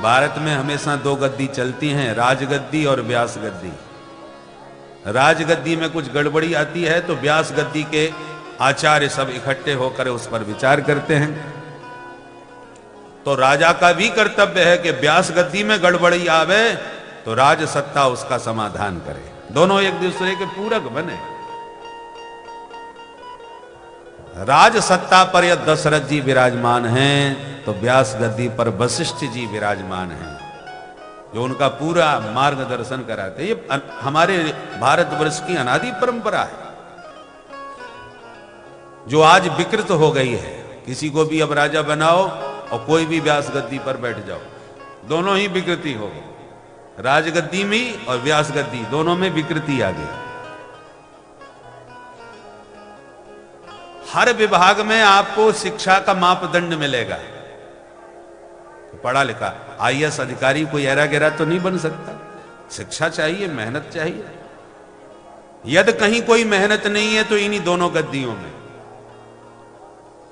भारत में हमेशा दो गद्दी चलती हैं, राजगद्दी और व्यास गद्दी। राजगद्दी में कुछ गड़बड़ी आती है तो व्यास गद्दी के आचार्य सब इकट्ठे होकर उस पर विचार करते हैं। तो राजा का भी कर्तव्य है कि व्यास गद्दी में गड़बड़ी आवे तो राज सत्ता उसका समाधान करे, दोनों एक दूसरे के पूरक बने। राज सत्ता पर यदि दशरथ जी विराजमान हैं तो व्यास गद्दी पर वशिष्ठ जी विराजमान हैं, जो उनका पूरा मार्गदर्शन कराते हैं। ये हमारे भारतवर्ष की अनादि परंपरा है जो आज विकृत हो गई है। किसी को भी अब राजा बनाओ और कोई भी व्यास गद्दी पर बैठ जाओ, दोनों ही विकृति हो गई। राजगद्दी में और व्यास गद्दी दोनों में विकृति आ गई। हर विभाग में आपको शिक्षा का मापदंड मिलेगा। पढ़ा लिखा आईएएस अधिकारी कोई ऐरा गैरा तो नहीं बन सकता, शिक्षा चाहिए, मेहनत चाहिए। यदि कहीं कोई मेहनत नहीं है तो इन्हीं दोनों गद्दियों में।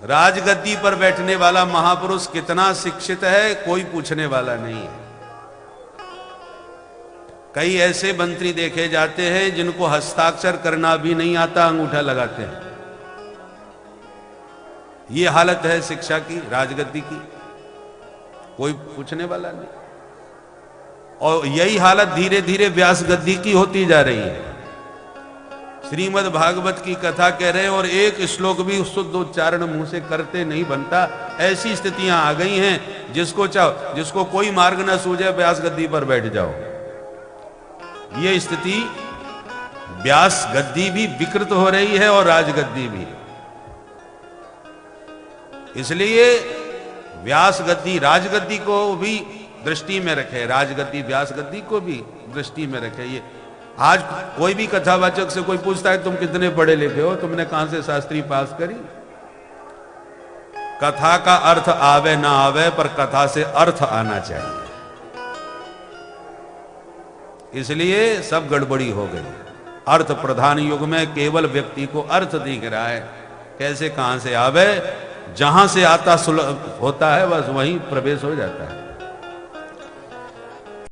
राजगद्दी पर बैठने वाला महापुरुष कितना शिक्षित है कोई पूछने वाला नहीं है। कई ऐसे मंत्री देखे जाते हैं जिनको हस्ताक्षर करना भी नहीं आता, अंगूठा लगाते हैं। ये हालत है शिक्षा की, राजगद्दी की, कोई पूछने वाला नहीं। और यही हालत धीरे धीरे व्यास गद्दी की होती जा रही है। श्रीमद् भागवत की कथा कह रहे हैं और एक श्लोक भी शुद्ध उच्चारण मुंह से करते नहीं बनता, ऐसी स्थितियां आ गई हैं। जिसको चाहो, जिसको कोई मार्ग ना सूझे व्यास गद्दी पर बैठ जाओ। ये स्थिति व्यास गद्दी भी विकृत हो रही है और राजगद्दी भी। इसलिए व्यास गद्दी राजगद्दी को भी दृष्टि में रखे, राजगद्दी व्यास गद्दी को भी दृष्टि में रखे। ये आज कोई भी कथावाचक से कोई पूछता है तुम कितने पढ़े लिखे हो, तुमने कहां से शास्त्री पास करी। कथा का अर्थ आवे ना आवे पर कथा से अर्थ आना चाहिए। इसलिए सब गड़बड़ी हो गई। अर्थ प्रधान युग में केवल व्यक्ति को अर्थ दिख रहा है, कैसे कहां से आवे, जहां से आता होता है बस वहीं प्रवेश हो जाता है।